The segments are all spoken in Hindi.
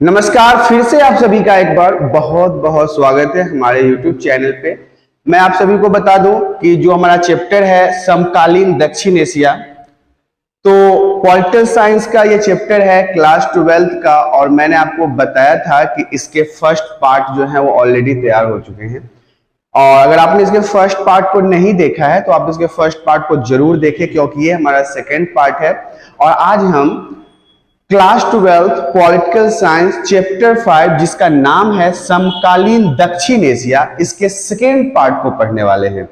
नमस्कार, फिर से आप सभी का एक बार बहुत बहुत स्वागत है हमारे YouTube चैनल पे। मैं आप सभी को बता दूं कि जो हमारा चैप्टर है समकालीन दक्षिण एशिया, तो पॉलिटिकल साइंस का ये चैप्टर है क्लास 12th का। और मैंने आपको बताया था कि इसके फर्स्ट पार्ट जो है वो ऑलरेडी तैयार हो चुके हैं। और अगर आपने इसके फर्स्ट पार्ट को नहीं देखा है तो आप इसके फर्स्ट पार्ट को जरूर देखें, क्योंकि ये हमारा सेकेंड पार्ट है। और आज हम class 12th political science chapter 5 जिसका नाम है समकालीन दक्षिण एशिया, इसके सेकेंड पार्ट को पढ़ने वाले हैं।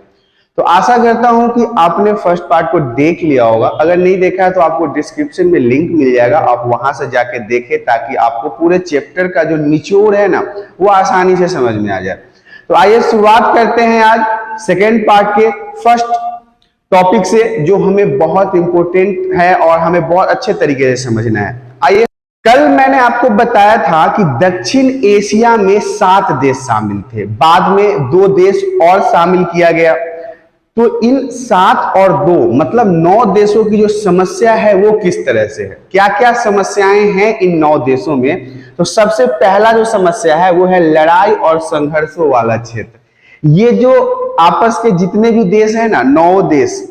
तो आशा करता हूं कि आपने फर्स्ट पार्ट को देख लिया होगा। अगर नहीं देखा है तो आपको डिस्क्रिप्शन में लिंक मिल जाएगा, आप वहां से जाके देखें ताकि आपको पूरे चैप्टर का जो निचोड़ है ना वो आसानी से समझ में आ जाए। तो आइए शुरुआत करते हैं आज सेकेंड पार्ट के फर्स्ट टॉपिक से, जो हमें बहुत इंपॉर्टेंट है और हमें बहुत अच्छे तरीके से समझना है। आइए, कल मैंने आपको बताया था कि दक्षिण एशिया में 7 देश शामिल थे, बाद में 2 देश और शामिल किया गया। तो इन 7 और 2 मतलब 9 देशों की जो समस्या है वो किस तरह से है, क्या क्या समस्याएं हैं इन 9 देशों में। तो सबसे पहला जो समस्या है वो है लड़ाई और संघर्षों वाला क्षेत्र। ये जो आपस के जितने भी देश है ना, 9 देश,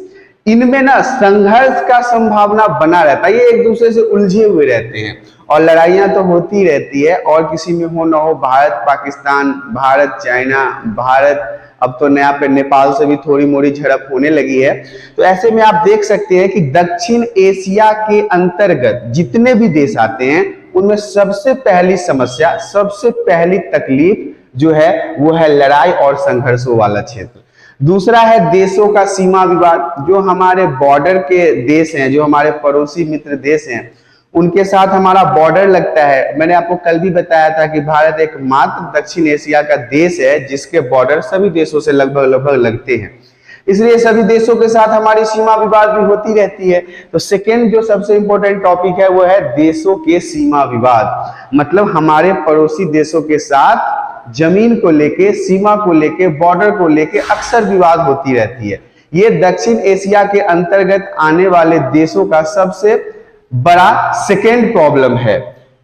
इनमें ना संघर्ष का संभावना बना रहता है। ये एक दूसरे से उलझे हुए रहते हैं और लड़ाइयां तो होती रहती है, और किसी में हो ना हो, भारत पाकिस्तान, भारत चाइना, भारत अब तो नया पे नेपाल से भी थोड़ी मोड़ी झड़प होने लगी है। तो ऐसे में आप देख सकते हैं कि दक्षिण एशिया के अंतर्गत जितने भी देश आते हैं उनमें सबसे पहली समस्या, सबसे पहली तकलीफ जो है वो है लड़ाई और संघर्षों वाला क्षेत्र। दूसरा है देशों का सीमा विवाद। जो हमारे बॉर्डर के देश हैं, जो हमारे पड़ोसी मित्र देश हैं, उनके साथ हमारा बॉर्डर लगता है। मैंने आपको कल भी बताया था कि भारत एकमात्र दक्षिण एशिया का देश है जिसके बॉर्डर सभी देशों से लगभग लगते हैं, इसलिए सभी देशों के साथ हमारी सीमा विवाद भी होती रहती है। तो सेकेंड जो सबसे इंपॉर्टेंट टॉपिक है वो है देशों के सीमा विवाद, मतलब हमारे पड़ोसी देशों के साथ जमीन को लेके, सीमा को लेके, बॉर्डर को लेके अक्सर विवाद होती रहती है। ये दक्षिण एशिया के अंतर्गत आने वाले देशों का सबसे बड़ा सेकेंड प्रॉब्लम है।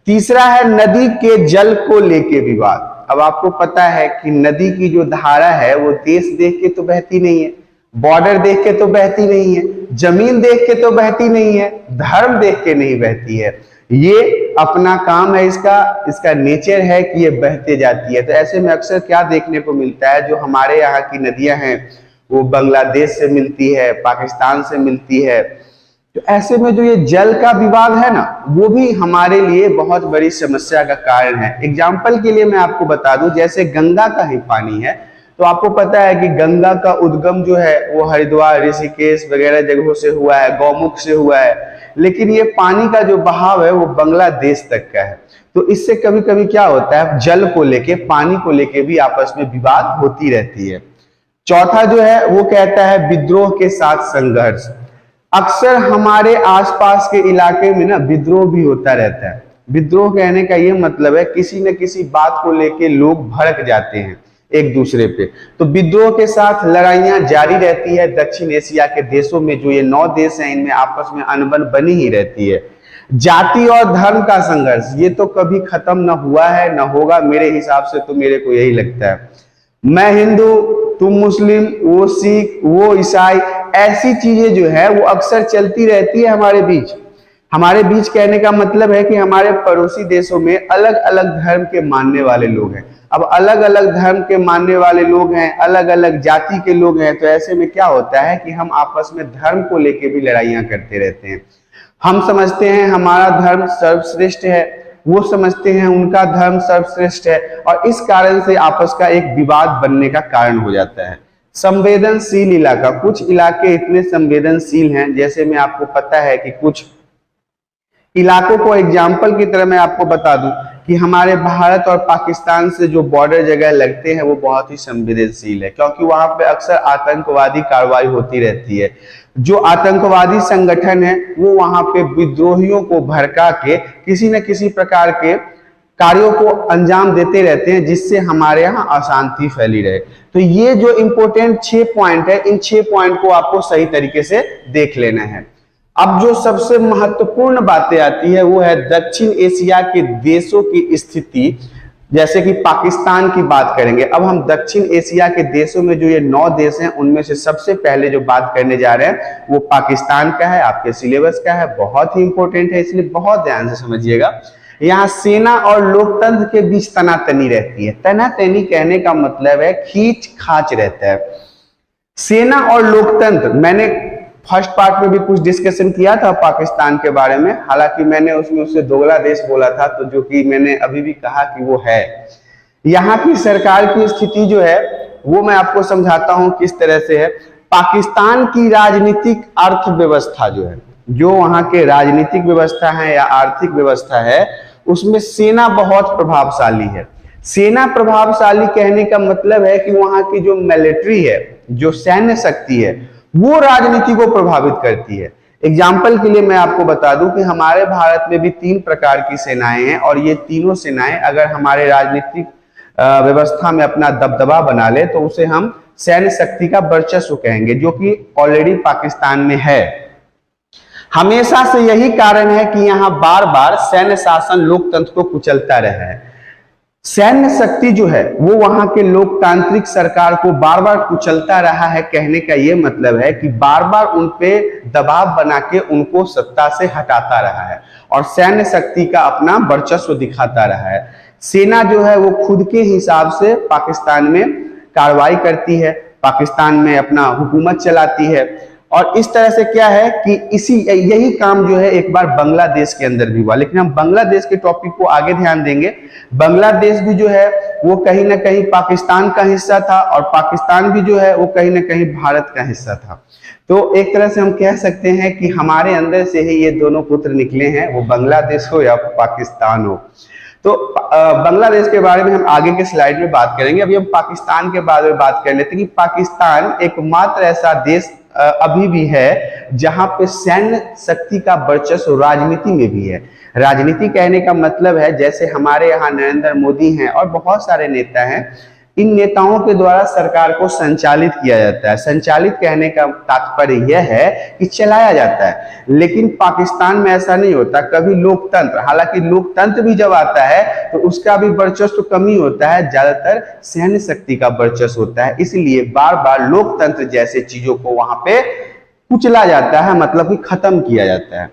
तीसरा है नदी के जल को लेके विवाद। अब आपको पता है कि नदी की जो धारा है वो देश देख के तो बहती नहीं है, बॉर्डर देख के तो बहती नहीं है, जमीन देख के तो बहती नहीं है, धर्म देख के नहीं बहती है। ये अपना काम है, इसका नेचर है कि ये बहते जाती है। तो ऐसे में अक्सर क्या देखने को मिलता है, जो हमारे यहाँ की नदियां हैं वो बांग्लादेश से मिलती है, पाकिस्तान से मिलती है। तो ऐसे में जो ये जल का विवाद है ना वो भी हमारे लिए बहुत बड़ी समस्या का कारण है। एग्जाम्पल के लिए मैं आपको बता दूं, जैसे गंगा का ही पानी है, तो आपको पता है कि गंगा का उद्गम जो है वो हरिद्वार, ऋषिकेश वगैरह जगहों से हुआ है, गौमुख से हुआ है। लेकिन ये पानी का जो बहाव है वो बांग्लादेश तक का है। तो इससे कभी कभी क्या होता है, जल को लेके, पानी को लेके भी आपस में विवाद होती रहती है। चौथा जो है वो कहता है विद्रोह के साथ संघर्ष। अक्सर हमारे आसपास के इलाके में ना विद्रोह भी होता रहता है। विद्रोह कहने का ये मतलब है किसी न किसी बात को लेके लोग भड़क जाते हैं एक दूसरे पे। तो विद्रोह के साथ लड़ाइयां जारी रहती है। दक्षिण एशिया के देशों में जो ये 9 देश हैं इनमें आपस में अनबन बनी ही रहती है। जाति और धर्म का संघर्ष ये तो कभी खत्म न हुआ है न होगा, मेरे हिसाब से तो मेरे को यही लगता है। मैं हिंदू, तुम मुस्लिम, वो सिख, वो ईसाई, ऐसी चीजें जो है वो अक्सर चलती रहती है हमारे बीच। हमारे बीच कहने का मतलब है कि हमारे पड़ोसी देशों में अलग अलग धर्म के मानने वाले लोग हैं। अब अलग अलग धर्म के मानने वाले लोग हैं, अलग अलग जाति के लोग हैं, तो ऐसे में क्या होता है कि हम आपस में धर्म को लेके भी लड़ाइयां करते रहते हैं। हम समझते हैं हमारा धर्म सर्वश्रेष्ठ है, वो समझते हैं उनका धर्म सर्वश्रेष्ठ है, और इस कारण से आपस का एक विवाद बनने का कारण हो जाता है। संवेदनशील इलाका, कुछ इलाके इतने संवेदनशील हैं, जैसे में आपको पता है कि कुछ इलाकों को एग्जाम्पल की तरह मैं आपको बता दूं कि हमारे भारत और पाकिस्तान से जो बॉर्डर जगह लगते हैं वो बहुत ही संवेदनशील है, क्योंकि वहां पे अक्सर आतंकवादी कार्रवाई होती रहती है। जो आतंकवादी संगठन है वो वहां पे विद्रोहियों को भड़का के किसी न किसी प्रकार के कार्यों को अंजाम देते रहते हैं, जिससे हमारे यहाँ अशांति फैली रहे। तो ये जो इंपॉर्टेंट 6 पॉइंट है, इन 6 पॉइंट को आपको सही तरीके से देख लेना है। अब जो सबसे महत्वपूर्ण बातें आती है वो है दक्षिण एशिया के देशों की स्थिति। जैसे कि पाकिस्तान की बात करेंगे, अब हम दक्षिण एशिया के देशों में जो ये 9 देश हैं उनमें से सबसे पहले जो बात करने जा रहे हैं वो पाकिस्तान का है। आपके सिलेबस का है, बहुत ही इंपॉर्टेंट है, इसलिए बहुत ध्यान से समझिएगा। यहाँ सेना और लोकतंत्र के बीच तनातनी रहती है। तनातनी कहने का मतलब है खींच खाच रहता है। सेना और लोकतंत्र, मैंने फर्स्ट पार्ट में भी कुछ डिस्कशन किया था पाकिस्तान के बारे में, हालांकि मैंने उसमें उससे दोगला देश बोला था, तो जो कि मैंने अभी भी कहा कि वो है। यहाँ की सरकार की स्थिति जो है वो मैं आपको समझाता हूं किस तरह से है। पाकिस्तान की राजनीतिक अर्थव्यवस्था जो है, जो वहां के राजनीतिक व्यवस्था है या आर्थिक व्यवस्था है, उसमें सेना बहुत प्रभावशाली है। सेना प्रभावशाली कहने का मतलब है कि वहां की जो मिलिट्री है, जो सैन्य शक्ति है, वो राजनीति को प्रभावित करती है। एग्जाम्पल के लिए मैं आपको बता दूं कि हमारे भारत में भी 3 प्रकार की सेनाएं हैं, और ये तीनों सेनाएं अगर हमारे राजनीतिक व्यवस्था में अपना दबदबा बना ले तो उसे हम सैन्य शक्ति का वर्चस्व कहेंगे, जो कि ऑलरेडी पाकिस्तान में है। हमेशा से यही कारण है कि यहाँ बार बार सैन्य शासन लोकतंत्र को कुचलता रहा है। सैन्य शक्ति जो है वो वहां के लोकतांत्रिक सरकार को बार बार कुचलता रहा है। कहने का ये मतलब है कि बार बार उन पे दबाव बना के उनको सत्ता से हटाता रहा है और सैन्य शक्ति का अपना वर्चस्व दिखाता रहा है। सेना जो है वो खुद के हिसाब से पाकिस्तान में कार्रवाई करती है, पाकिस्तान में अपना हुकूमत चलाती है, और इस तरह से क्या है कि यही काम जो है एक बार बांग्लादेश के अंदर भी हुआ। लेकिन हम बांग्लादेश के टॉपिक को आगे ध्यान देंगे। बांग्लादेश भी जो है वो कहीं ना कहीं पाकिस्तान का हिस्सा था, और पाकिस्तान भी जो है वो कहीं ना कहीं भारत का हिस्सा था। तो एक तरह से हम कह सकते हैं कि हमारे अंदर से ही ये दोनों पुत्र निकले हैं, वो बांग्लादेश हो या पाकिस्तान हो। तो बांग्लादेश के बारे में हम आगे के स्लाइड में बात करेंगे। अभी हम पाकिस्तान के बारे में बात कर लेते हैं कि पाकिस्तान एकमात्र ऐसा देश अभी भी है जहां पे सैन्य शक्ति का वर्चस्व राजनीति में भी है। राजनीति कहने का मतलब है जैसे हमारे यहाँ नरेंद्र मोदी हैं और बहुत सारे नेता हैं, इन नेताओं के द्वारा सरकार को संचालित किया जाता है। संचालित कहने का तात्पर्य यह है कि चलाया जाता है, लेकिन पाकिस्तान में ऐसा नहीं होता। कभी लोकतंत्र, हालांकि लोकतंत्र भी जब आता है तो उसका भी वर्चस्व कम ही होता है, ज्यादातर सैन्य शक्ति का वर्चस्व होता है। इसलिए बार बार लोकतंत्र जैसे चीजों को वहां पे कुचला जाता है, मतलब कि खत्म किया जाता है।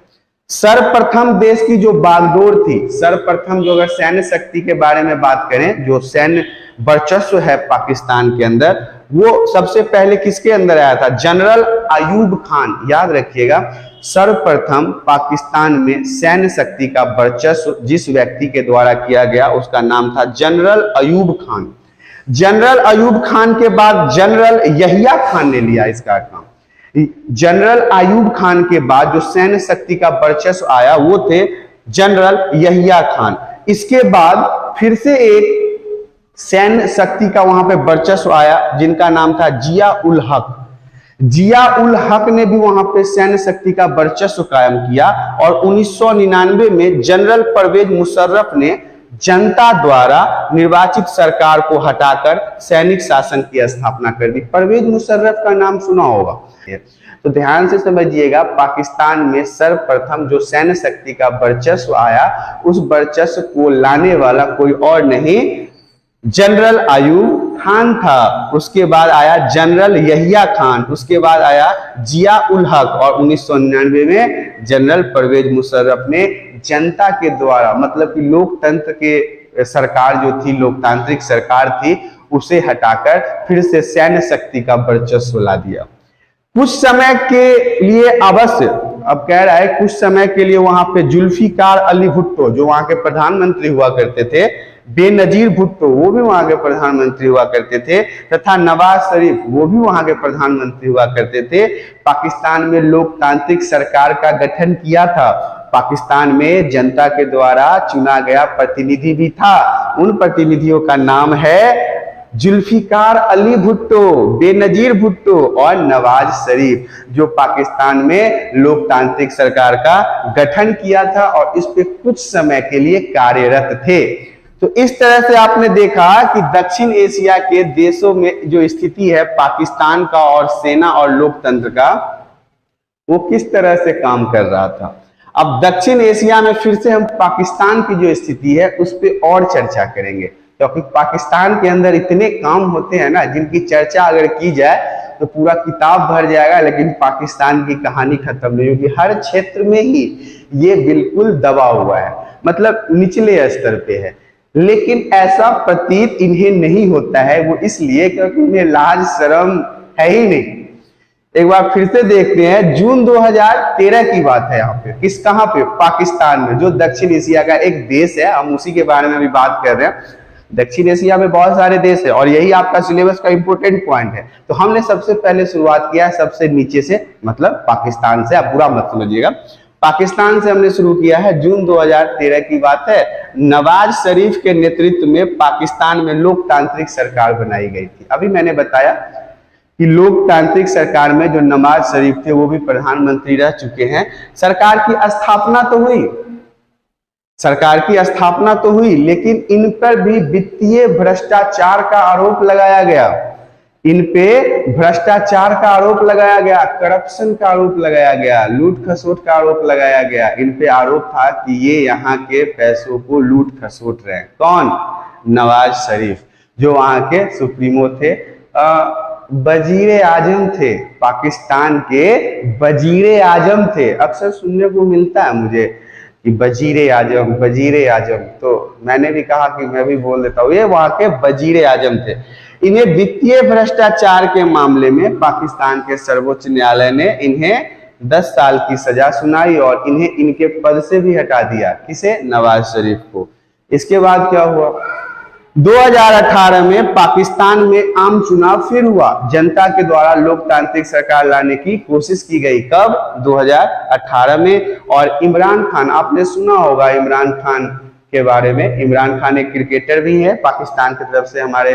सर्वप्रथम देश की जो बागडोर थी, सर्वप्रथम जो अगर सैन्य शक्ति के बारे में बात करें, जो सैन्य वर्चस्व है पाकिस्तान के अंदर, वो सबसे पहले किसके अंदर आया था? जनरल अयूब खान। याद रखिएगा, सर्वप्रथम पाकिस्तान में सैन्य शक्ति का वर्चस्व जिस व्यक्ति के द्वारा किया गया उसका नाम था जनरल अयूब खान। जनरल अयूब खान के बाद जनरल यहिया खान ने लिया इसका काम। जनरल अयूब खान के बाद जो सैन्य शक्ति का वर्चस्व आया वो थे जनरल यहिया खान। इसके बाद फिर से एक सैन्य शक्ति का वहां पे वर्चस्व आया जिनका नाम था जिया उल हक। जिया उल हक ने भी वहां पे सैन्य शक्ति का वर्चस्व कायम किया, और 1999 में जनरल परवेज मुशर्रफ ने जनता द्वारा निर्वाचित सरकार को हटाकर सैनिक शासन की स्थापना कर दी। परवेज मुशर्रफ का नाम सुना होगा, तो ध्यान से समझिएगा। पाकिस्तान में सर्वप्रथम जो सैन्य शक्ति का वर्चस्व आया, उस वर्चस्व को लाने वाला कोई और नहीं जनरल अयूब खान था। उसके बाद आया जनरल यहिया खान, उसके बाद आया जिया उल हक, और 1999 में जनरल परवेज मुशर्रफ ने जनता के द्वारा, मतलब कि लोकतंत्र के सरकार जो थी, लोकतांत्रिक सरकार थी, उसे हटाकर फिर से सैन्य शक्ति का वर्चस्व ला दिया। कुछ समय के लिए अवश्य, अब कह रहा है कुछ समय के लिए वहां पे जुल्फिकार अली भुट्टो जो वहां के प्रधानमंत्री हुआ करते थे, बेनजीर भुट्टो वो भी वहां के प्रधानमंत्री हुआ करते थे, तथा नवाज शरीफ वो भी वहां के प्रधानमंत्री हुआ करते थे। पाकिस्तान में लोकतांत्रिक सरकार का गठन किया था। पाकिस्तान में जनता के द्वारा चुना गया प्रतिनिधि भी था। उन प्रतिनिधियों का नाम है जुल्फिकार अली भुट्टो, बेनजीर भुट्टो और नवाज शरीफ, जो पाकिस्तान में लोकतांत्रिक सरकार का गठन किया था और इस पे कुछ समय के लिए कार्यरत थे। तो इस तरह से आपने देखा कि दक्षिण एशिया के देशों में जो स्थिति है पाकिस्तान का और सेना और लोकतंत्र का, वो किस तरह से काम कर रहा था। अब दक्षिण एशिया में फिर से हम पाकिस्तान की जो स्थिति है उस पर और चर्चा करेंगे, क्योंकि पाकिस्तान के अंदर इतने काम होते हैं ना जिनकी चर्चा अगर की जाए तो पूरा किताब भर जाएगा, लेकिन पाकिस्तान की कहानी खत्म नहीं होगी। हर क्षेत्र में ही ये बिल्कुल दबा हुआ है, मतलब निचले स्तर पे है। लेकिन ऐसा प्रतीत इन्हें नहीं होता है, वो इसलिए क्योंकि इन्हें लाज शर्म है ही नहीं। एक बार फिर से देखते हैं, जून 2013 की बात है यहाँ पे, कहाँ पे, पाकिस्तान में, जो दक्षिण एशिया का एक देश है। हम उसी के बारे में भी बात कर रहे हैं। दक्षिण एशिया में बहुत सारे देश है और यही आपका सिलेबस का इंपोर्टेंट पॉइंट है। तो हमने सबसे पहले शुरुआत किया है सबसे नीचे से, मतलब पाकिस्तान से। आप पूरा मत समझिएगा, पाकिस्तान से हमने शुरू किया है। जून 2013 की बात है। नवाज शरीफ के नेतृत्व में पाकिस्तान में लोकतांत्रिक सरकार बनाई गई थी। अभी मैंने बताया कि लोकतांत्रिक सरकार में जो नवाज शरीफ थे वो भी प्रधानमंत्री रह चुके हैं। सरकार की स्थापना तो हुई, लेकिन इन पर भी वित्तीय भ्रष्टाचार का आरोप लगाया गया। इन पे भ्रष्टाचार का आरोप लगाया गया, करप्शन का आरोप लगाया गया, लूट खसोट का आरोप लगाया गया। इन पे आरोप था कि ये यहाँ के पैसों को लूट खसोट रहे हैं। कौन? नवाज शरीफ, जो वहां के सुप्रीमो थे, वजीरे आजम थे, पाकिस्तान के वजीरे आजम थे। अक्सर सुनने को मिलता है मुझे कि वजीरे आजम, तो मैंने भी कहा कि मैं भी बोल देता हूँ, ये वहां के वजीरे आजम थे। इन्हें वित्तीय भ्रष्टाचार के मामले में पाकिस्तान के सर्वोच्च न्यायालय ने इन्हें 10 साल की सजा सुनाई और इन्हें इनके पद से भी हटा दिया। किसे? नवाज शरीफ को। इसके बाद क्या हुआ? 2018 में पाकिस्तान में आम चुनाव फिर हुआ। जनता के द्वारा लोकतांत्रिक सरकार लाने की कोशिश की गई। कब? 2018 में। और इमरान खान, आपने सुना होगा इमरान खान के बारे में। इमरान खान एक क्रिकेटर भी है, पाकिस्तान की तरफ से हमारे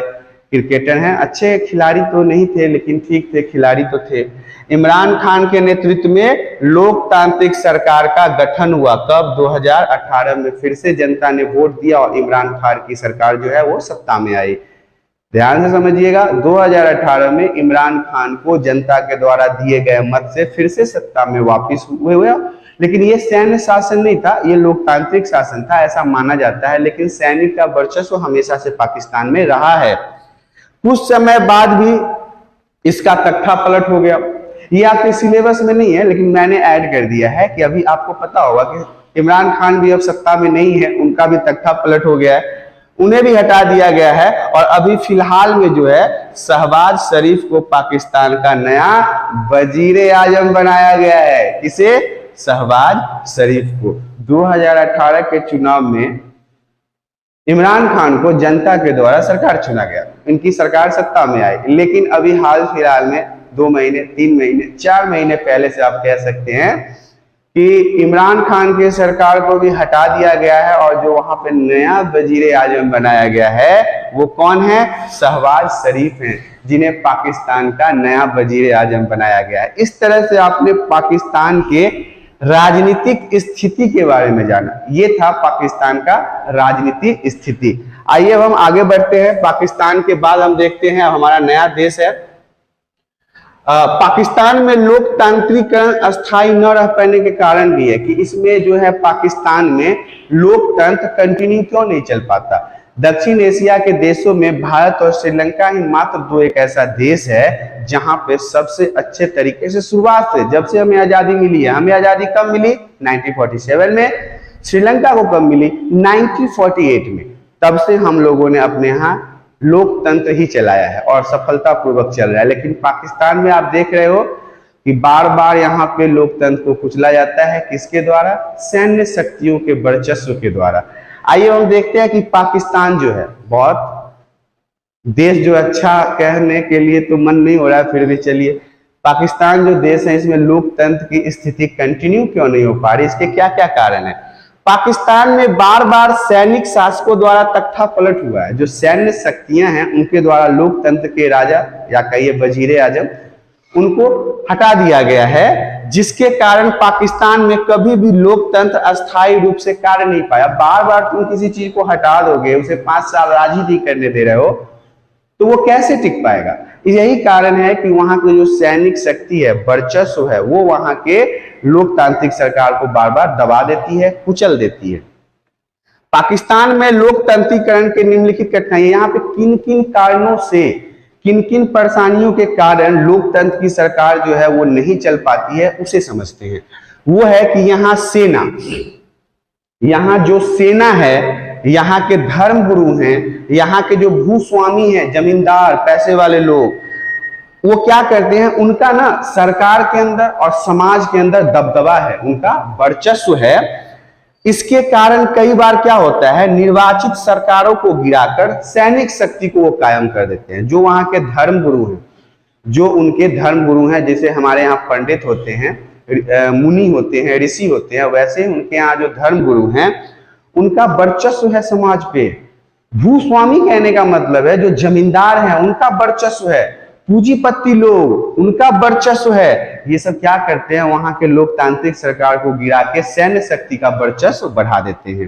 क्रिकेटर हैं। अच्छे खिलाड़ी तो नहीं थे, लेकिन ठीक थे, खिलाड़ी तो थे। इमरान खान के नेतृत्व में लोकतांत्रिक सरकार का गठन हुआ। कब? 2018 में। फिर से जनता ने वोट दिया और इमरान खान की सरकार जो है वो सत्ता में आई। ध्यान से समझिएगा, 2018 में इमरान खान को जनता के द्वारा दिए गए मत से फिर से सत्ता में वापिस हुए। लेकिन ये सैन्य शासन नहीं था, ये लोकतांत्रिक शासन था, ऐसा माना जाता है। लेकिन सैनिक का वर्चस्व हमेशा से पाकिस्तान में रहा है। कुछ समय बाद भी इसका तख्ता पलट हो गया। ये आपके सिलेबस में नहीं है, लेकिन मैंने ऐड कर दिया है कि अभी आपको पता होगा कि इमरान खान भी अब सत्ता में नहीं है, उनका भी तख्ता पलट हो गया है, उन्हें भी हटा दिया गया है। और अभी फिलहाल में जो है शहबाज शरीफ को पाकिस्तान का नया वजीरे आजम बनाया गया है। किसे? शहबाज शरीफ को। 2018 के चुनाव में इमरान खान को जनता के द्वारा सरकार चुना गया, इनकी सरकार सत्ता में आई। लेकिन अभी हाल फिलहाल में 2 महीने, 3 महीने, 4 महीने पहले से आप कह सकते हैं कि इमरान खान की सरकार को भी हटा दिया गया है और जो वहां पे नया वजीरे आजम बनाया गया है वो कौन है? शहबाज शरीफ हैं, जिन्हें पाकिस्तान का नया वजीरे आजम बनाया गया है। इस तरह से आपने पाकिस्तान के राजनीतिक स्थिति के बारे में जाना। ये था पाकिस्तान का राजनीतिक स्थिति। आइए अब हम आगे बढ़ते हैं। पाकिस्तान के बाद हम देखते हैं हमारा नया देश है। पाकिस्तान में लोकतांत्रिकरण अस्थायी न रह पाने के कारण भी है कि इसमें जो है पाकिस्तान में लोकतंत्र कंटिन्यू क्यों नहीं चल पाता। दक्षिण एशिया के देशों में भारत और श्रीलंका ही मात्र 2 एक ऐसा देश है जहां पे सबसे अच्छे तरीके से शुरुआत से, जब से हमें आजादी मिली है, हमें आजादी कब मिली? 1947 में। श्रीलंका को कब मिली? 1948 में। तब से हम लोगों ने अपने यहाँ लोकतंत्र ही चलाया है और सफलतापूर्वक चल रहा है। लेकिन पाकिस्तान में आप देख रहे हो कि बार बार यहाँ पे लोकतंत्र को कुचला जाता है। किसके द्वारा? सैन्य शक्तियों के वर्चस्व के द्वारा। आइए हम देखते हैं कि पाकिस्तान जो है, बहुत देश जो अच्छा कहने के लिए तो मन नहीं हो रहा है, फिर भी चलिए, पाकिस्तान जो देश है इसमें लोकतंत्र की स्थिति कंटिन्यू क्यों नहीं हो पा रही? इसके क्या क्या कारण है? पाकिस्तान में बार बार सैनिक शासकों द्वारा तख्ता पलट हुआ है। जो सैन्य शक्तियां हैं उनके द्वारा लोकतंत्र के राजा या कहिए वजीरे आजम, उनको हटा दिया गया है, जिसके कारण पाकिस्तान में कभी भी लोकतंत्र अस्थायी रूप से कार्य नहीं पाया। बार बार तुम किसी चीज को हटा दोगे, उसे 5 साल राज ही नहीं करने दे रहे हो, तो वो कैसे टिक पाएगा? यही कारण है कि वहां की जो सैनिक शक्ति है, वर्चस्व है, वो वहां के लोकतांत्रिक सरकार को बार बार दबा देती है, कुचल देती है। पाकिस्तान में लोकतंत्रीकरण के निम्नलिखित कठिनाइयां, यहाँ पे किन किन कारणों से, किन किन परेशानियों के कारण लोकतंत्र की सरकार जो है वो नहीं चल पाती है, उसे समझते हैं। वो है कि यहाँ सेना, यहाँ जो सेना है, यहाँ के धर्म गुरु हैं, यहाँ के जो भूस्वामी हैं, जमींदार, पैसे वाले लोग, वो क्या करते हैं, उनका ना सरकार के अंदर और समाज के अंदर दबदबा है, उनका वर्चस्व है। इसके कारण कई बार क्या होता है, निर्वाचित सरकारों को गिराकर सैनिक शक्ति को वो कायम कर देते हैं। जो वहां के धर्म गुरु हैं, जो उनके धर्म गुरु हैं, जैसे हमारे यहाँ पंडित होते हैं, मुनि होते हैं, ऋषि होते हैं, वैसे ही उनके यहाँ जो धर्म गुरु हैं, उनका वर्चस्व है समाज पे। भूस्वामी कहने का मतलब है जो जमींदार हैं, उनका वर्चस्व है। पूंजीपति लोग, उनका वर्चस्व है। ये सब क्या करते हैं, वहां के लोकतांत्रिक सरकार को गिरा के सैन्य शक्ति का वर्चस्व बढ़ा देते हैं।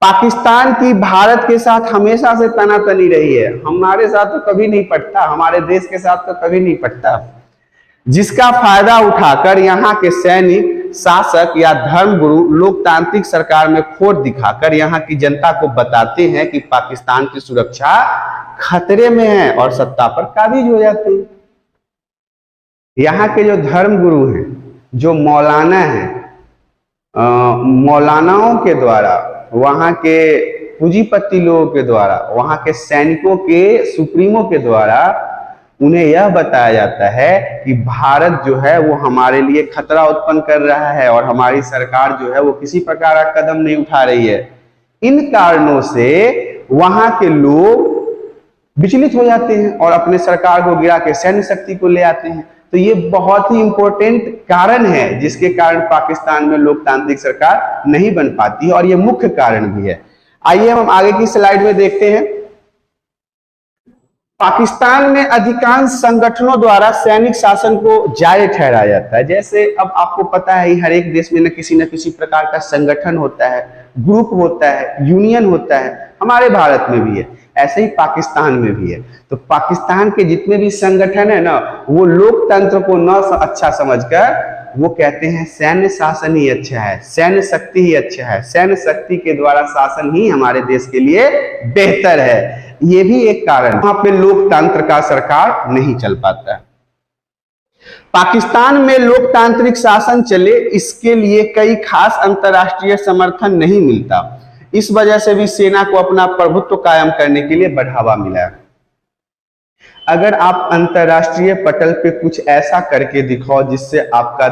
पाकिस्तान की भारत के साथ हमेशा से तनातनी रही है। हमारे साथ तो कभी नहीं पटता, हमारे देश के साथ तो कभी नहीं पटता, जिसका फायदा उठाकर यहाँ के सैनिक, शासक या धर्म गुरु लोकतांत्रिक सरकार में खोट दिखाकर यहाँ की जनता को बताते हैं कि पाकिस्तान की सुरक्षा खतरे में है और सत्ता पर काबिज हो जाते हैं। यहाँ के जो धर्म गुरु हैं, जो मौलाना हैं, मौलानाओं के द्वारा, वहां के पूंजीपति लोगों के द्वारा, वहां के सैनिकों के सुप्रीमो के द्वारा उन्हें यह बताया जाता है कि भारत जो है वो हमारे लिए खतरा उत्पन्न कर रहा है और हमारी सरकार जो है वो किसी प्रकार का कदम नहीं उठा रही है। इन कारणों से वहां के लोग विचलित हो जाते हैं और अपने सरकार को गिरा के सैन्य शक्ति को ले आते हैं। तो ये बहुत ही इंपॉर्टेंट कारण है जिसके कारण पाकिस्तान में लोकतांत्रिक सरकार नहीं बन पाती है, और ये मुख्य कारण भी है। आइए हम आगे की स्लाइड में देखते हैं। पाकिस्तान में अधिकांश संगठनों द्वारा सैनिक शासन को जायज ठहराया जाता है। जैसे अब आपको पता है हर एक देश में न किसी प्रकार का संगठन होता है, ग्रुप होता है, यूनियन होता है। हमारे भारत में भी है, ऐसे ही पाकिस्तान में भी है। तो पाकिस्तान के जितने भी संगठन है ना, वो लोकतंत्र को न अच्छा समझकर वो कहते हैं सैन्य शासन ही अच्छा है, सैन्य शक्ति ही अच्छा है, सैन्य शक्ति के द्वारा शासन ही हमारे देश के लिए बेहतर है। ये भी एक कारण, वहां पे लोकतंत्र का सरकार नहीं चल पाता है। पाकिस्तान में लोकतांत्रिक शासन चले, इसके लिए कई खास अंतर्राष्ट्रीय समर्थन नहीं मिलता। इस वजह से भी सेना को अपना प्रभुत्व कायम करने के लिए बढ़ावा मिला है। अगर आप अंतर्राष्ट्रीय पटल पे कुछ ऐसा करके दिखाओ जिससे आपका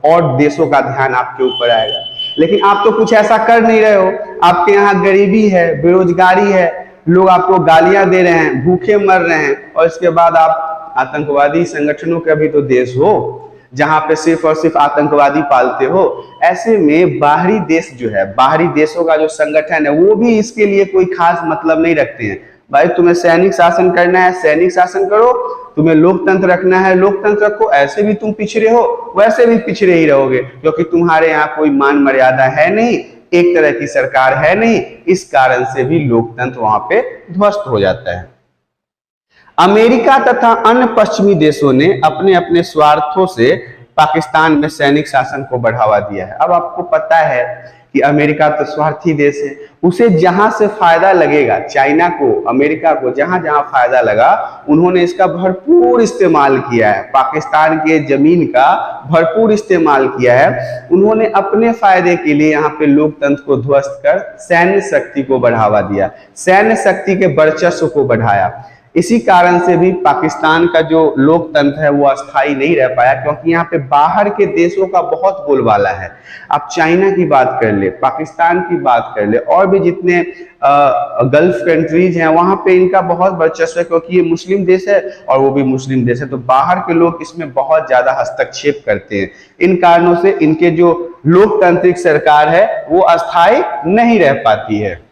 और देशों का ध्यान आपके ऊपर आएगा, लेकिन आप तो कुछ ऐसा कर नहीं रहे हो। आपके यहाँ गरीबी है, बेरोजगारी है, लोग आपको गालियां दे रहे हैं, भूखे मर रहे हैं, और इसके बाद आप आतंकवादी संगठनों का भी तो देश हो जहां पे सिर्फ और सिर्फ आतंकवादी पालते हो। ऐसे में बाहरी देश जो है, बाहरी देशों का जो संगठन है, वो भी इसके लिए कोई खास मतलब नहीं रखते हैं। भाई तुम्हें सैनिक शासन करना है, सैनिक शासन करो, तुम्हें लोकतंत्र रखना है, लोकतंत्र रखो। ऐसे भी तुम पिछड़े हो, वैसे भी पिछड़े ही रहोगे, क्योंकि तुम्हारे यहाँ कोई मान मर्यादा है नहीं, एक तरह की सरकार है नहीं। इस कारण से भी लोकतंत्र वहां पे ध्वस्त हो जाता है। अमेरिका तथा अन्य पश्चिमी देशों ने अपने अपने स्वार्थों से पाकिस्तान में सैनिक शासन को बढ़ावा दिया है। अब आपको पता है कि अमेरिका तो स्वार्थी देश है, उसे जहां से फायदा लगेगा, चाइना को, अमेरिका को जहां जहां फायदा लगा, उन्होंने इसका भरपूर इस्तेमाल किया है। पाकिस्तान के जमीन का भरपूर इस्तेमाल किया है। उन्होंने अपने फायदे के लिए यहाँ पे लोकतंत्र को ध्वस्त कर सैन्य शक्ति को बढ़ावा दिया, सैन्य शक्ति के वर्चस्व को बढ़ाया। इसी कारण से भी पाकिस्तान का जो लोकतंत्र है वो अस्थायी नहीं रह पाया, क्योंकि यहाँ पे बाहर के देशों का बहुत बोलबाला है। आप चाइना की बात कर ले, पाकिस्तान की बात कर ले, और भी जितने गल्फ कंट्रीज हैं, वहां पे इनका बहुत वर्चस्व है, क्योंकि ये मुस्लिम देश है और वो भी मुस्लिम देश है। तो बाहर के लोग इसमें बहुत ज्यादा हस्तक्षेप करते हैं। इन कारणों से इनके जो लोकतांत्रिक सरकार है वो अस्थायी नहीं रह पाती है।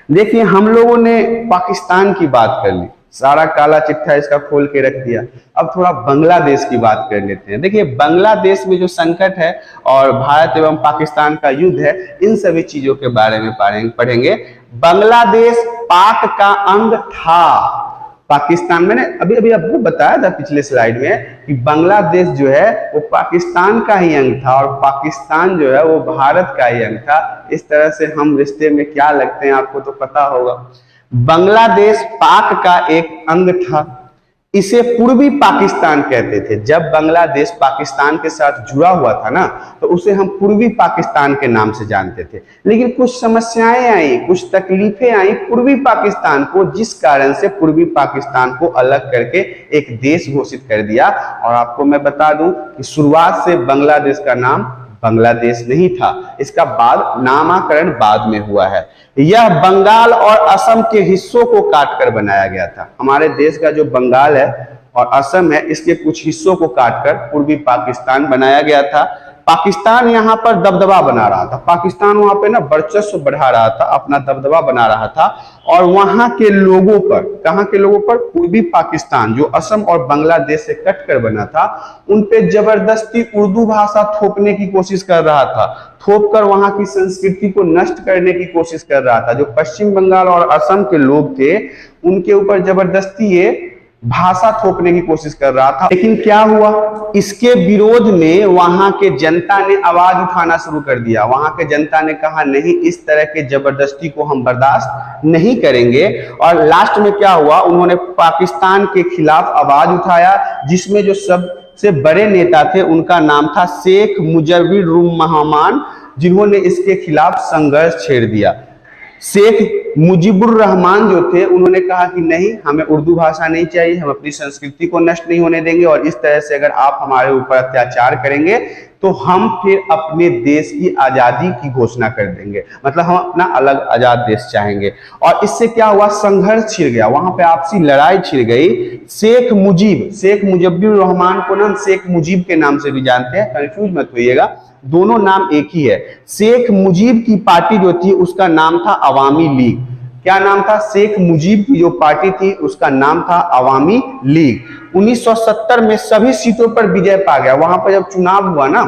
देखिए, हम लोगों ने पाकिस्तान की बात कर ली, सारा काला चिट्ठा इसका खोल के रख दिया। अब थोड़ा बांग्लादेश की बात कर लेते हैं। देखिए, बांग्लादेश में जो संकट है और भारत एवं पाकिस्तान का युद्ध है, इन सभी चीजों के बारे में पढ़ेंगे। बांग्लादेश पाक का अंग था, पाकिस्तान, मैंने अभी अभी आपको बताया था पिछले स्लाइड में कि बांग्लादेश जो है वो पाकिस्तान का ही अंग था और पाकिस्तान जो है वो भारत का ही अंग था। इस तरह से हम रिश्ते में क्या लगते हैं आपको तो पता होगा। बांग्लादेश पाक का एक अंग था, इसे पूर्वी पाकिस्तान कहते थे। जब बांग्लादेश पाकिस्तान के साथ जुड़ा हुआ था ना, तो उसे हम पूर्वी पाकिस्तान के नाम से जानते थे। लेकिन कुछ समस्याएं आई, कुछ तकलीफें आई पूर्वी पाकिस्तान को, जिस कारण से पूर्वी पाकिस्तान को अलग करके एक देश घोषित कर दिया। और आपको मैं बता दूं कि शुरुआत से बांग्लादेश का नाम बांग्लादेश नहीं था, इसका बाद नामकरण बाद में हुआ है। यह बंगाल और असम के हिस्सों को काटकर बनाया गया था। हमारे देश का जो बंगाल है और असम है, इसके कुछ हिस्सों को काटकर पूर्वी पाकिस्तान बनाया गया था। पाकिस्तान यहाँ पर दबदबा बना रहा था, पाकिस्तान वहां पे ना वर्चस्व बढ़ा रहा था, अपना दबदबा बना रहा था। और वहां के लोगों पर, कहां के लोगों पर, पूर्वी पाकिस्तान जो असम और बांग्लादेश से कट कर बना था, उन पे जबरदस्ती उर्दू भाषा थोपने की कोशिश कर रहा था, थोप कर वहां की संस्कृति को नष्ट करने की कोशिश कर रहा था। जो पश्चिम बंगाल और असम के लोग थे, उनके ऊपर जबरदस्ती ये भाषा थोपने की कोशिश कर रहा था। लेकिन क्या हुआ, इसके विरोध में वहां के जनता ने आवाज उठाना शुरू कर दिया। वहां के जनता ने कहा नहीं, इस तरह के जबरदस्ती को हम बर्दाश्त नहीं करेंगे। और लास्ट में क्या हुआ, उन्होंने पाकिस्तान के खिलाफ आवाज उठाया, जिसमें जो सबसे बड़े नेता थे उनका नाम था शेख मुजीबुर रहमान, जिन्होंने इसके खिलाफ संघर्ष छेड़ दिया। शेख मुजीबुर रहमान जो थे, उन्होंने कहा कि नहीं, हमें उर्दू भाषा नहीं चाहिए, हम अपनी संस्कृति को नष्ट नहीं होने देंगे, और इस तरह से अगर आप हमारे ऊपर अत्याचार करेंगे तो हम फिर अपने देश की आजादी की घोषणा कर देंगे, मतलब हम अपना अलग आजाद देश चाहेंगे। और इससे क्या हुआ, संघर्ष छिड़ गया, वहां पे आपसी लड़ाई छिड़ गई। शेख मुजीबुर रहमान को ना शेख मुजीब के नाम से भी जानते हैं, कंफ्यूज मत होइएगा, दोनों नाम एक ही है। शेख मुजीब की पार्टी जो थी उसका नाम था अवामी लीग। क्या नाम था, शेख मुजीब की जो पार्टी थी उसका नाम था अवामी लीग। 1970 में सभी सीटों पर विजय पा गया। वहां पर जब चुनाव हुआ ना,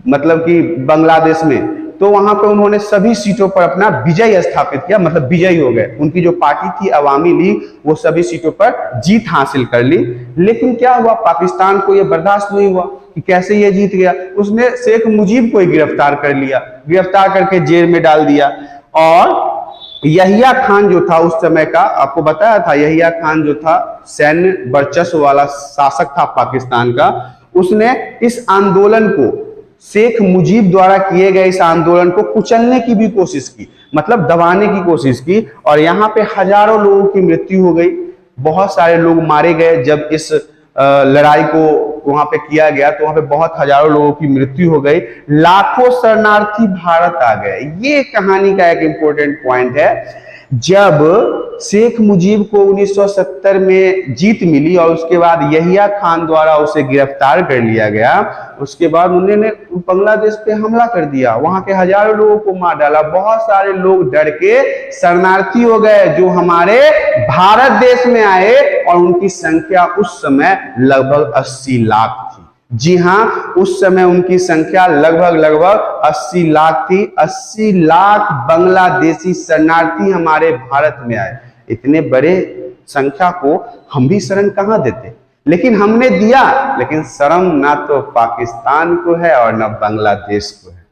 मतलब कि बांग्लादेश में, तो वहां पे उन्होंने सभी सीटों पर अपना विजय स्थापित किया, मतलब विजयी हो गए। उनकी जो पार्टी थी अवामी लीग, वो सभी सीटों पर जीत हासिल कर ली। लेकिन क्या हुआ, पाकिस्तान को यह बर्दाश्त नहीं हुआ कि कैसे ये जीत गया। उसने शेख मुजीब को ही गिरफ्तार कर लिया, गिरफ्तार करके जेल में डाल दिया। और यहिया खान जो था उस समय का, आपको बताया था, यहिया खान जो था सैन्य वर्चस्व वाला शासक था पाकिस्तान का, उसने इस आंदोलन को, शेख मुजीब द्वारा किए गए इस आंदोलन को कुचलने की भी कोशिश की, मतलब दबाने की कोशिश की। और यहाँ पे हजारों लोगों की मृत्यु हो गई, बहुत सारे लोग मारे गए। जब इस लड़ाई को वहां पे किया गया तो वहां पे बहुत हजारों लोगों की मृत्यु हो गई, लाखों शरणार्थी भारत आ गए। ये कहानी का एक इंपॉर्टेंट पॉइंट है। जब शेख मुजीब को 1970 में जीत मिली और उसके बाद यहिया खान द्वारा उसे गिरफ्तार कर लिया गया, उसके बाद उन्होंने बांग्लादेश पे हमला कर दिया, वहां के हजारों लोगों को मार डाला। बहुत सारे लोग डर के शरणार्थी हो गए जो हमारे भारत देश में आए, और उनकी संख्या उस समय लगभग 80 लाख थी। जी हां, उस समय उनकी संख्या लगभग 80 लाख थी। 80 लाख बांग्लादेशी शरणार्थी हमारे भारत में आए। इतने बड़े संख्या को हम भी शरण कहां देते, लेकिन हमने दिया। लेकिन शर्म ना तो पाकिस्तान को है और ना बांग्लादेश को है,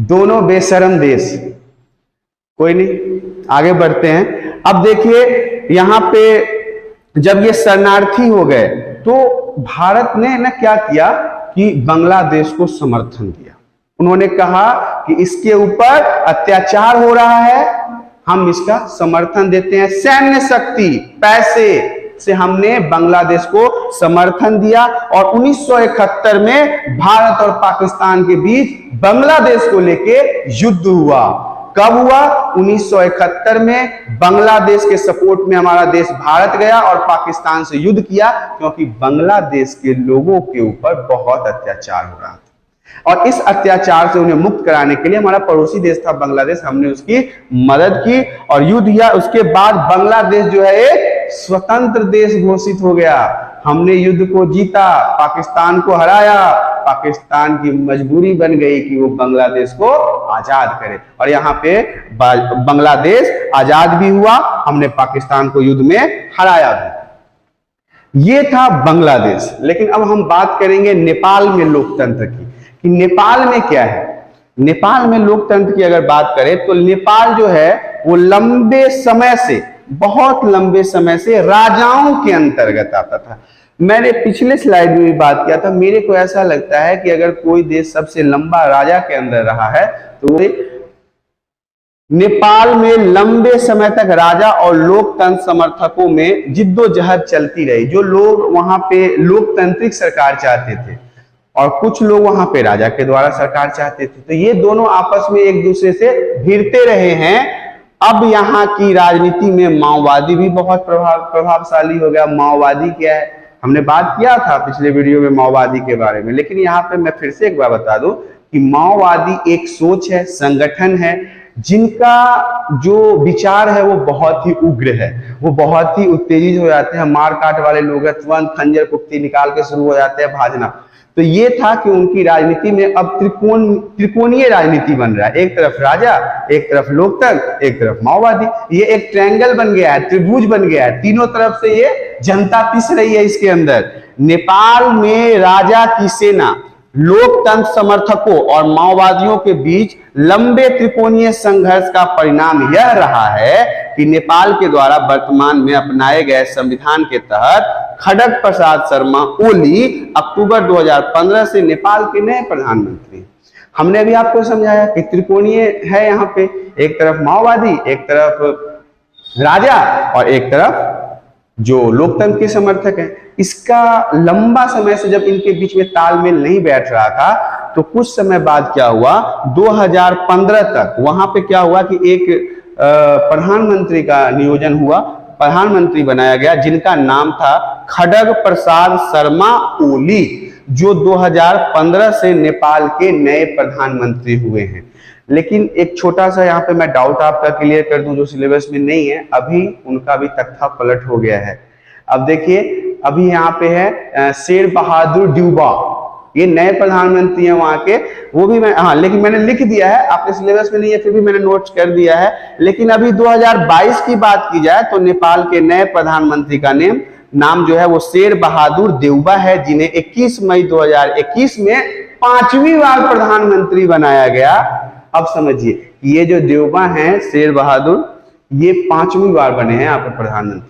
दोनों बेशरम देश। कोई नहीं, आगे बढ़ते हैं। अब देखिए, यहां पे जब ये शरणार्थी हो गए तो भारत ने ना क्या किया कि बांग्लादेश को समर्थन दिया। उन्होंने कहा कि इसके ऊपर अत्याचार हो रहा है, हम इसका समर्थन देते हैं। सैन्य शक्ति, पैसे से हमने बांग्लादेश को समर्थन दिया। और 1971 में भारत और पाकिस्तान के बीच बांग्लादेश को लेके युद्ध हुआ। कब हुआ? 1971 में बांग्लादेश के सपोर्ट में हमारा देश भारत गया और पाकिस्तान से युद्ध किया, क्योंकि बांग्लादेश के लोगों के ऊपर बहुत अत्याचार हो रहा था। और इस अत्याचार से उन्हें मुक्त कराने के लिए हमारा पड़ोसी देश था बांग्लादेश, हमने उसकी मदद की और युद्ध किया। उसके बाद बांग्लादेश जो है एक स्वतंत्र देश घोषित हो गया। हमने युद्ध को जीता, पाकिस्तान को हराया पाकिस्तान की मजबूरी बन गई कि वो बांग्लादेश को आजाद करे, और यहाँ पे बांग्लादेश आजाद भी हुआ, हमने पाकिस्तान को युद्ध में हराया भी। ये था बांग्लादेश। लेकिन अब हम बात करेंगे नेपाल में लोकतंत्र की, कि नेपाल में क्या है। नेपाल में लोकतंत्र की अगर बात करें तो नेपाल जो है वो लंबे समय से, बहुत लंबे समय से राजाओं के अंतर्गत आता था। मैंने पिछले स्लाइड में भी बात किया था, मेरे को ऐसा लगता है कि अगर कोई देश सबसे लंबा राजा के अंदर रहा है तो नेपाल में लंबे समय तक राजा और लोकतंत्र समर्थकों में जिद्दोजहद चलती रही। जो लोग वहां पे लोकतांत्रिक सरकार चाहते थे और कुछ लोग वहां पे राजा के द्वारा सरकार चाहते थे, तो ये दोनों आपस में एक दूसरे से भिड़ते रहे हैं। अब यहाँ की राजनीति में माओवादी भी बहुत प्रभावशाली हो गया। माओवादी क्या है, हमने बात किया था पिछले वीडियो में माओवादी के बारे में, लेकिन यहाँ पे मैं फिर से एक बार बता दूं कि माओवादी एक सोच है, संगठन है, जिनका जो विचार है वो बहुत ही उग्र है, वो बहुत ही उत्तेजित हो जाते हैं। मार काट वाले लोग हैं, तुरंत खंजर कुख्ती निकाल के शुरू हो जाते हैं भागना। तो ये था कि उनकी राजनीति में अब त्रिकोणीय राजनीति बन रहा है, एक तरफ राजा, एक तरफ लोकतंत्र, एक तरफ माओवादी। ये एक ट्रायंगल बन गया है, त्रिभुज बन गया है, तीनों तरफ से ये जनता पिस रही है इसके अंदर। नेपाल में राजा की सेना, लोकतंत्र समर्थकों और माओवादियों के बीच लंबे त्रिकोणीय संघर्ष का परिणाम यह रहा है कि नेपाल के द्वारा वर्तमान में अपनाए गए संविधान के तहत खड्ग प्रसाद शर्मा ओली अक्टूबर 2015 से नेपाल के नए प्रधानमंत्री। हमने अभी आपको समझाया कि त्रिकोणीय है, यहाँ पे एक तरफ माओवादी, एक तरफ राजा और एक तरफ जो लोकतंत्र के समर्थक हैं। इसका लंबा समय से जब इनके बीच में तालमेल नहीं बैठ रहा था, तो कुछ समय बाद क्या हुआ, 2015 तक वहां पे क्या हुआ कि एक प्रधानमंत्री का नियोजन हुआ, प्रधानमंत्री बनाया गया, जिनका नाम था खड्ग प्रसाद शर्मा ओली, जो 2015 से नेपाल के नए प्रधानमंत्री हुए हैं। लेकिन एक छोटा सा यहाँ पे मैं डाउट आपका क्लियर कर दूं, जो सिलेबस में नहीं है, अभी उनका भी तख्ता पलट हो गया है। अब देखिए, अभी यहाँ पे है शेर बहादुर देउबा, ये नए प्रधानमंत्री हैं वहां के, वो भी मैं, हाँ, लेकिन मैंने लिख दिया है, आपके सिलेबस में नहीं है, फिर भी मैंने नोट कर दिया है। लेकिन अभी 2022 की बात की जाए तो नेपाल के नए प्रधानमंत्री का नाम जो है वो शेर बहादुर देउबा है, जिन्हें 21 मई 2021 में 5वीं बार प्रधानमंत्री बनाया गया। अब समझिए, ये जो देउबा हैं, शेर बहादुर, ये 5वीं बार बने हैं यहाँ पर प्रधानमंत्री।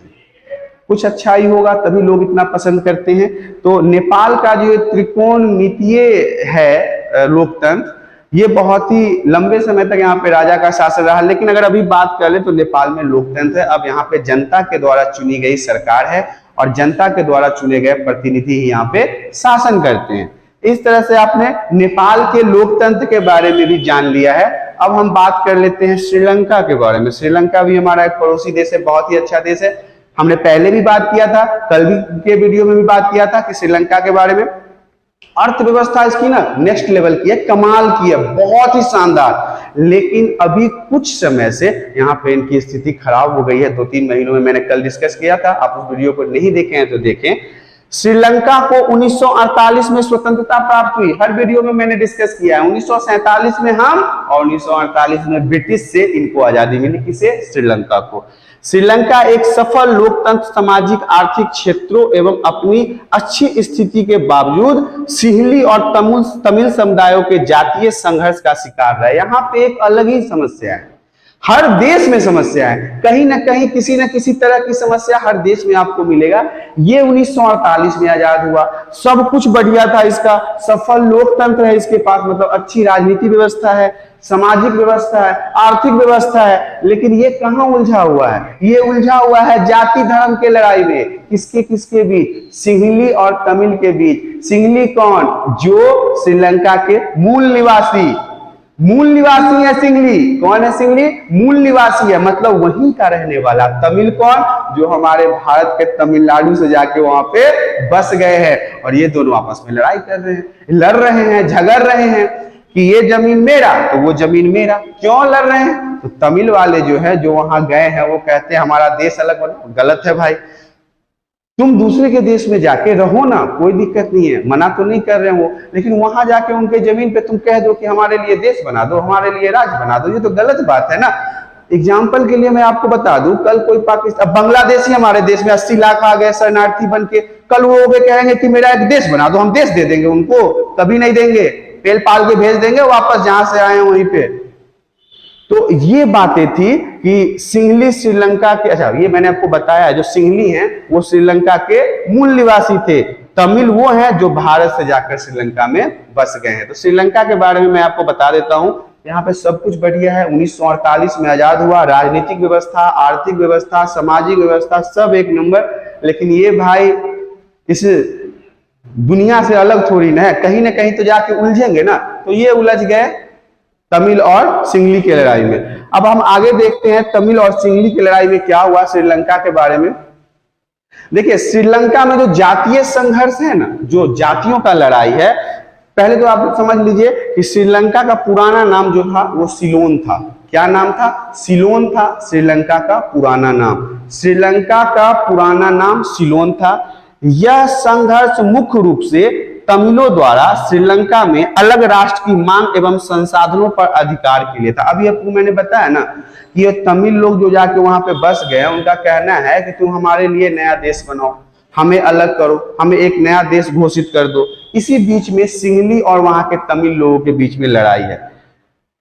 कुछ अच्छा ही होगा, तभी लोग इतना पसंद करते हैं। तो नेपाल का जो त्रिकोणीय है लोकतंत्र, ये बहुत ही लंबे समय तक यहाँ पे राजा का शासन रहा। लेकिन अगर अभी बात कर ले तो नेपाल में लोकतंत्र है। अब यहाँ पे जनता के द्वारा चुनी गई सरकार है और जनता के द्वारा चुने गए प्रतिनिधि ही यहाँ पे शासन करते हैं। इस तरह से आपने नेपाल के लोकतंत्र के बारे में भी जान लिया है। अब हम बात कर लेते हैं श्रीलंका के बारे में। श्रीलंका भी हमारा एक पड़ोसी देश है, बहुत ही अच्छा देश है। हमने पहले भी बात किया था, कल भी के वीडियो में भी बात किया था कि श्रीलंका के बारे में। अर्थव्यवस्था इसकी ना नेक्स्ट लेवल की है, कमाल की है, बहुत ही शानदार। लेकिन अभी कुछ समय से यहाँ पे इनकी स्थिति खराब हो गई है। 2-3 महीनों में मैंने कल डिस्कस किया था, आप उस वीडियो को नहीं देखे हैं तो देखें। श्रीलंका को 1948 में स्वतंत्रता प्राप्त हुई, हर वीडियो में मैंने डिस्कस किया है। 1947 में हम और 1948 में ब्रिटिश से इनको आजादी मिली। किसे? श्रीलंका को। श्रीलंका एक सफल लोकतंत्र, सामाजिक आर्थिक क्षेत्रों एवं अपनी अच्छी स्थिति के बावजूद सिंहली और तमिल समुदायों के जातीय संघर्ष का शिकार रहा है। यहाँ पे एक अलग ही समस्या है, हर देश में समस्या है, कहीं ना कहीं किसी न किसी तरह की समस्या हर देश में आपको मिलेगा। ये 1948 में आजाद हुआ, सब कुछ बढ़िया था, इसका सफल लोकतंत्र है इसके पास, मतलब अच्छी राजनीतिक व्यवस्था है, सामाजिक व्यवस्था है, आर्थिक व्यवस्था है। लेकिन ये कहाँ उलझा हुआ है? ये उलझा हुआ है जाति धर्म के लड़ाई में। किसके किसके बीच? सिंहली और तमिल के बीच। सिंहली कौन? जो श्रीलंका के मूल निवासी है सिंहली। कौन है सिंहली? मूल निवासी है, मतलब वहीं का रहने वाला। तमिल कौन? जो हमारे भारत के तमिलनाडु से जाके वहां पे बस गए हैं। और ये दोनों आपस में लड़ाई कर रहे हैं, लड़ रहे हैं, झगड़ रहे हैं कि ये जमीन मेरा तो वो जमीन मेरा। क्यों लड़ रहे हैं? तो तमिल वाले जो है, जो वहां गए हैं, वो कहते हैं हमारा देश अलग बना। गलत है भाई, तुम दूसरे के देश में जाके रहो ना, कोई दिक्कत नहीं है, मना तो नहीं कर रहे हो, लेकिन वहां जाके उनके जमीन पे तुम कह दो कि हमारे लिए देश बना दो, हमारे लिए राज्य बना दो, ये तो गलत बात है ना। एग्जाम्पल के लिए मैं आपको बता दूं, कल कोई पाकिस्तान, बांग्लादेशी हमारे देश में 80 लाख आ गए शरणार्थी बन के, कल वो कहेंगे कि मेरा एक देश बना दो, हम देश दे देंगे उनको, कभी नहीं देंगे, पेल पाल के भेज देंगे वापस जहां से आए वहीं पे। तो ये बातें थी कि सिंहली श्रीलंका के, अच्छा ये मैंने आपको बताया जो सिंहली हैं वो श्रीलंका के मूल निवासी थे, तमिल वो हैं जो भारत से जाकर श्रीलंका में बस गए हैं। तो श्रीलंका के बारे में मैं आपको बता देता हूं, यहाँ पे सब कुछ बढ़िया है। 1948 में आजाद हुआ, राजनीतिक व्यवस्था, आर्थिक व्यवस्था, सामाजिक व्यवस्था सब एक नंबर। लेकिन ये भाई इस दुनिया से अलग थोड़ी ना है, कहीं ना कहीं तो जाके उलझेंगे ना, तो ये उलझ गए तमिल और सिंहली की लड़ाई में। अब हम आगे देखते हैं तमिल और सिंहली की लड़ाई में क्या हुआ श्रीलंका के बारे में। देखिए श्रीलंका में जो जातीय संघर्ष है ना, जो जातियों का लड़ाई है, पहले तो आप समझ लीजिए कि श्रीलंका का पुराना नाम जो था वो सिलोन था। क्या नाम था? सिलोन था श्रीलंका का पुराना नाम। श्रीलंका का पुराना नाम सिलोन था। यह संघर्ष मुख्य रूप से तमिलों द्वारा श्रीलंका में अलग राष्ट्र की मांग एवं संसाधनों पर अधिकार के लिए था। अभी आपको मैंने बताया ना कि ये तमिल लोग जो जाके वहां पे बस गए, उनका कहना है कि तुम हमारे लिए नया देश बनाओ, हमें अलग करो, हमें एक नया देश घोषित कर दो। इसी बीच में सिंहली और वहां के तमिल लोगों के बीच में लड़ाई है।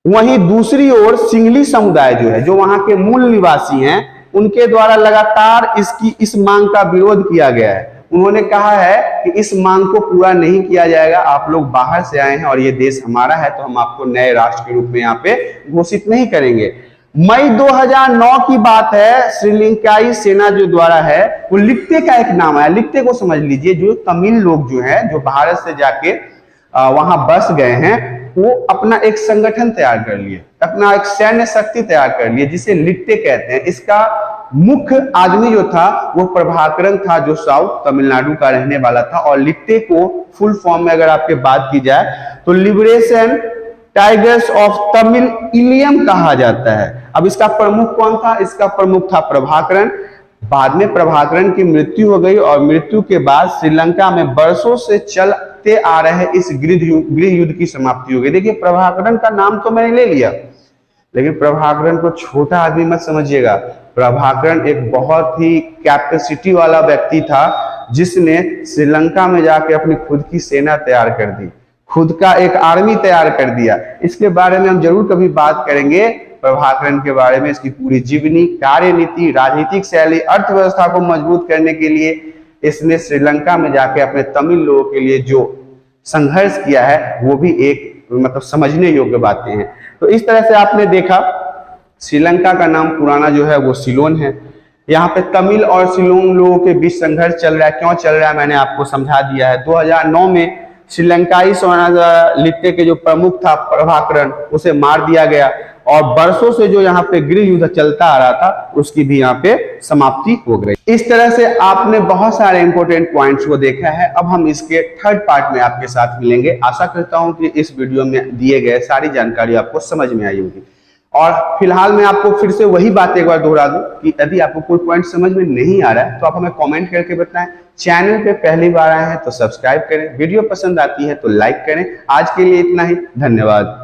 वहीं दूसरी ओर सिंहली समुदाय जो है, जो वहां के मूल निवासी हैं, उनके द्वारा लगातार इस मांग का विरोध किया गया है। उन्होंने कहा है कि इस मांग को पूरा नहीं किया जाएगा, आप लोग बाहर से आए हैं और ये देश हमारा है, तो हम आपको नए राष्ट्र के रूप में यहाँ पे घोषित नहीं करेंगे। मई 2009 की बात है, श्रीलंकाई सेना जो द्वारा है, वो लिप्टे का एक नाम है, लिप्टे को समझ लीजिए, जो तमिल लोग जो हैं, जो भारत से जाके वहां बस गए हैं, वो अपना एक संगठन तैयार कर लिए, अपना एक सैन्य शक्ति तैयार कर लिए, जिसे लिप्टे कहते हैं। इसका मुख्य आदमी जो था वो प्रभाकरन था, जो साउथ तमिलनाडु का रहने वाला था। और लिप्टे को फुल फॉर्म में अगर आपके बात की जाए तो liberation tigers of Tamil Eelam कहा जाता है। अब इसका प्रमुख कौन था? इसका प्रमुख था प्रभाकरन। बाद में प्रभाकरन की मृत्यु हो गई और मृत्यु के बाद श्रीलंका में वर्षों से चलते आ रहे इस गृह युद्ध की समाप्ति हो गई। देखिए प्रभाकरन का नाम तो मैंने ले लिया, लेकिन प्रभाकरन को छोटा आदमी मत समझिएगा। प्रभाकरन एक बहुत ही कैपेसिटी वाला व्यक्ति था, जिसने श्रीलंका में जाके अपनी खुद की सेना तैयार कर दी, खुद का एक आर्मी तैयार कर दिया। इसके बारे में हम जरूर कभी बात करेंगे, प्रभाकरन के बारे में, इसकी पूरी जीवनी, कार्यनीति, राजनीतिक शैली, अर्थव्यवस्था को मजबूत करने के लिए इसने श्रीलंका में जाके अपने तमिल लोगों के लिए जो संघर्ष किया है, वो भी एक मतलब समझने योग्य बातें हैं। तो इस तरह से आपने देखा श्रीलंका का नाम पुराना जो है वो सिलोन है। यहाँ पे तमिल और सिलोन लोगों के बीच संघर्ष चल रहा है। क्यों चल रहा है मैंने आपको समझा दिया है। 2009 में श्रीलंकाई सेना लिप्टे के जो प्रमुख था प्रभाकरन, उसे मार दिया गया और वर्षों से जो यहाँ पे गृह युद्ध चलता आ रहा था, उसकी भी यहाँ पे समाप्ति हो गई। इस तरह से आपने बहुत सारे इंपॉर्टेंट पॉइंट्स को देखा है। अब हम इसके थर्ड पार्ट में आपके साथ मिलेंगे। आशा करता हूं कि इस वीडियो में दिए गए सारी जानकारी आपको समझ में आई होगी। और फिलहाल मैं आपको फिर से वही बात एक बार दोहरा दूं कि यदि आपको कोई पॉइंट समझ में नहीं आ रहा है तो आप हमें कमेंट करके बताएं। चैनल पे पहली बार आए हैं तो सब्सक्राइब करें, वीडियो पसंद आती है तो लाइक करें। आज के लिए इतना ही, धन्यवाद।